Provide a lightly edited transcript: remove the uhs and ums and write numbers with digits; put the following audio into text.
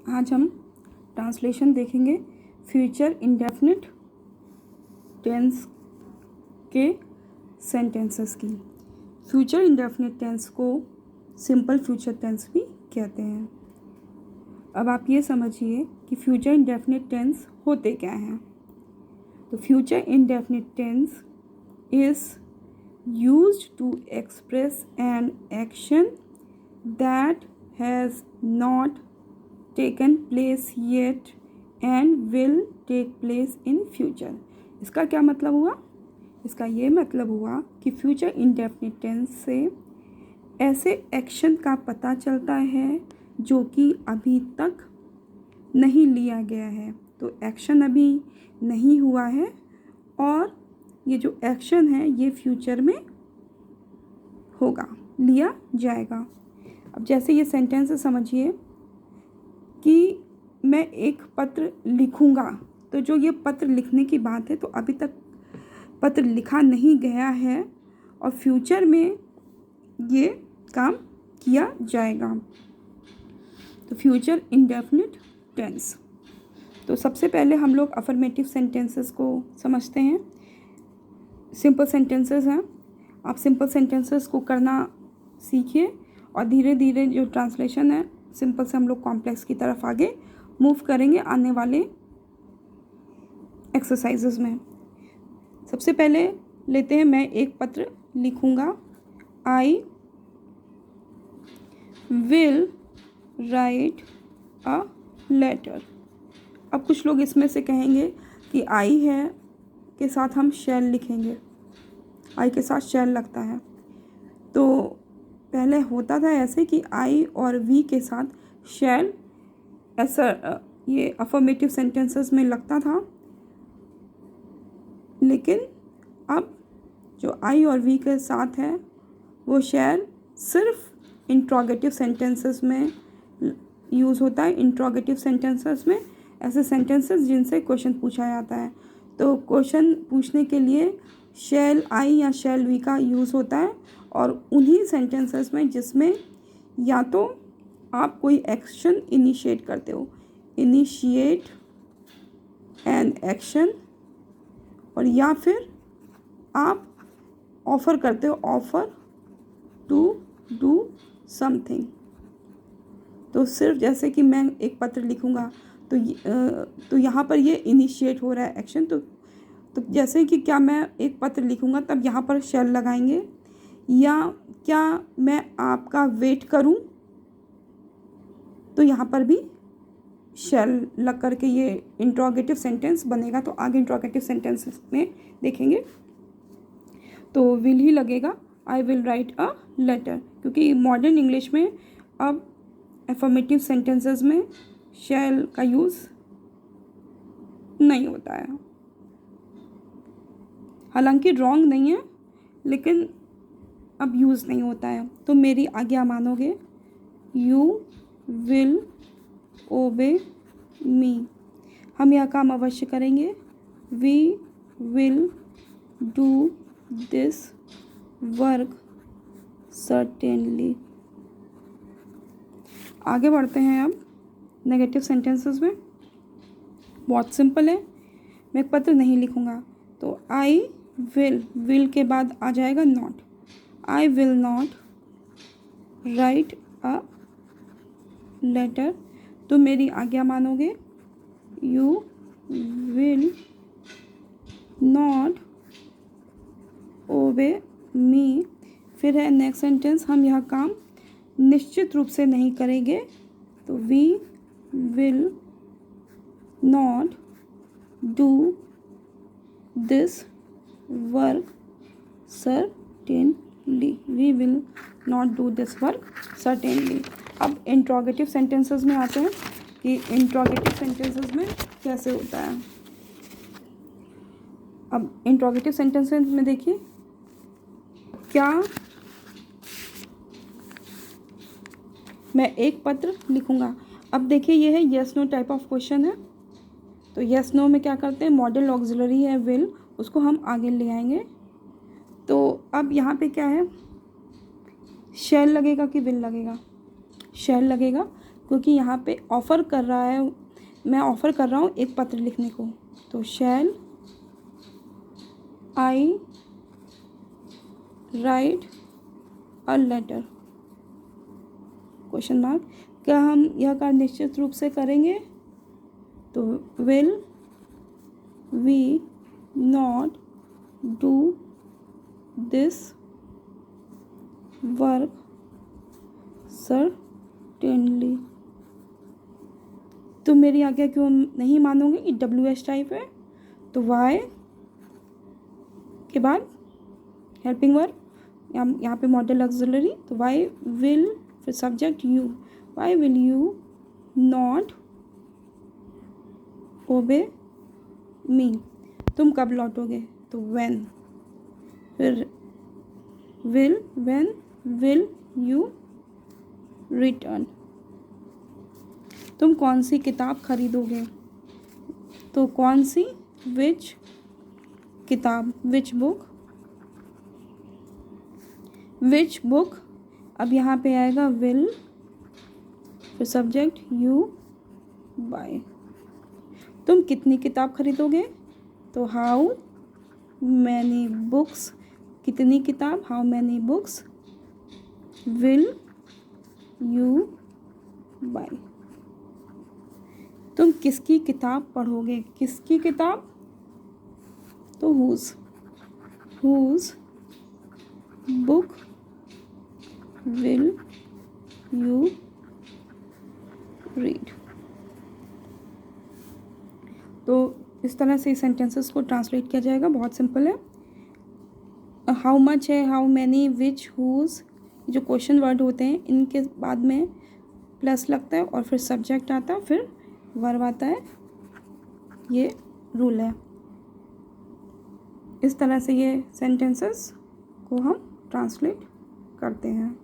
आज हम ट्रांसलेशन देखेंगे फ्यूचर इंडेफिनिट टेंस के सेंटेंसेस की। फ्यूचर इंडेफिनिट टेंस को सिंपल फ्यूचर टेंस भी कहते हैं। अब आप ये समझिए कि फ्यूचर इंडेफिनिट टेंस होते क्या हैं। तो future indefinite tense is used to express an action that has not taken place yet and will take place in future। इसका क्या मतलब हुआ? इसका ये मतलब हुआ कि फ्यूचर इंडेफिनिट टेंस से ऐसे एक्शन का पता चलता है जो कि अभी तक नहीं लिया गया है। तो एक्शन अभी नहीं हुआ है और ये जो एक्शन है ये फ्यूचर में होगा, लिया जाएगा। अब जैसे ये सेंटेंस समझिए कि मैं एक पत्र लिखूंगा, तो जो ये पत्र लिखने की बात है तो अभी तक पत्र लिखा नहीं गया है और फ्यूचर में ये काम किया जाएगा। तो फ्यूचर इंडेफिनिट टेंस। तो सबसे पहले हम लोग अफर्मेटिव सेंटेंसेस को समझते हैं। सिंपल सेंटेंसेस हैं, आप सिंपल सेंटेंसेस को करना सीखिए और धीरे धीरे जो ट्रांसलेशन है सिंपल से हम लोग कॉम्प्लेक्स की तरफ आगे मूव करेंगे आने वाले एक्सरसाइजेस में। सबसे पहले लेते हैं मैं एक पत्र लिखूंगा। I will write a letter. अब कुछ लोग इसमें से कहेंगे कि आई है के साथ हम शैल लिखेंगे, आई के साथ शैल लगता है। तो पहले होता था ऐसे कि आई और वी के साथ शैल ऐसा ये अफर्मेटिव सेंटेंसेस में लगता था, लेकिन अब जो आई और वी के साथ है वो शैल सिर्फ इंट्रोगेटिव सेंटेंसेस में यूज़ होता है। इंट्रोगेटिव सेंटेंसेस में ऐसे सेंटेंसेस जिनसे क्वेश्चन पूछा जाता है, तो क्वेश्चन पूछने के लिए शैल आई या शैल वी का यूज़ होता है। और उन्हीं सेंटेंसेस में जिसमें या तो आप कोई एक्शन इनिशिएट करते हो, इनिशिएट एन एक्शन, और या फिर आप ऑफ़र करते हो, ऑफ़र टू डू समथिंग। तो सिर्फ जैसे कि मैं एक पत्र लिखूँगा तो यहाँ पर ये इनिशिएट हो रहा है एक्शन। तो जैसे कि क्या मैं एक पत्र लिखूँगा तब यहाँ पर शैल लगाएंगे, या क्या मैं आपका वेट करूँ तो यहाँ पर भी शैल लग करके ये इंट्रोगेटिव सेंटेंस बनेगा। तो आगे इंट्रोगेटिव सेंटेंस में देखेंगे तो विल ही लगेगा, I will write a letter, क्योंकि मॉडर्न इंग्लिश में अब एफर्मेटिव सेंटेंसेस में शैल का यूज़ नहीं होता है। हालांकि रॉन्ग नहीं है, लेकिन अब यूज़ नहीं होता है। तो मेरी आज्ञा मानोगे, यू विल ओबे मी। हम यह काम अवश्य करेंगे, we will do this work certainly. आगे बढ़ते हैं अब नेगेटिव सेंटेंसेस में। बहुत सिंपल है, मैं एक पत्र नहीं लिखूँगा, तो आई विल के बाद आ जाएगा not. I will not write a letter. तो मेरी आज्ञा मानोगे, यू विल नॉट ओबे मी। फिर है नेक्स्ट सेंटेंस, हम यह काम निश्चित रूप से नहीं करेंगे, तो we will not do this work certainly. We will not do this work certainly. अब इंट्रोगेटिव सेंटेंसेस में आते हैं कि इंट्रोगेटिव सेंटेंसेस में कैसे होता है। अब इंट्रोगेटिव सेंटेंसेस में देखिए, क्या मैं एक पत्र लिखूंगा। अब देखिए ये है yes no type of question है। तो येस नो में क्या करते हैं, मॉडल ऑक्सिलरी है विल, उसको हम आगे ले आएंगे। तो अब यहाँ पे क्या है, शैल लगेगा कि विल लगेगा? शैल लगेगा। क्योंकि यहाँ पे ऑफ़र कर रहा है, मैं ऑफ़र कर रहा हूँ एक पत्र लिखने को। तो shall I write a letter, question mark. क्या हम यह कार्य निश्चित रूप से करेंगे? तो will we not do this work certainly. तुम मेरी आज्ञा क्यों नहीं मानोगे? ये WH टाइप है, तो वाई के बाद हेल्पिंग वर्ब, यहाँ पे मॉडल ऑक्सिलरी, तो वाई विल, फिर subject you, why will you not obey me. तुम कब लौटोगे? तो व्हेन, फिर will, when will you return. तुम कौन सी किताब खरीदोगे? तो कौन सी, विच किताब, विच बुक, विच बुक। अब यहाँ पे आएगा विल, फिर सब्जेक्ट यू बाय। तुम कितनी किताब खरीदोगे? तो हाउ मैनी बुक्स, कितनी किताब, how many books will you buy. तुम किसकी किताब पढ़ोगे? किसकी किताब? तो whose book will you read. तो इस तरह से सेंटेंसेस को ट्रांसलेट किया जाएगा, बहुत सिंपल है। हाउ मच है, हाउ मैनी, विच, हुज, जो क्वेश्चन वर्ड होते हैं इनके बाद में प्लस लगता है और फिर सब्जेक्ट आता है, फिर वर्ब आता है। ये रूल है। इस तरह से ये सेंटेंसेस को हम ट्रांसलेट करते हैं।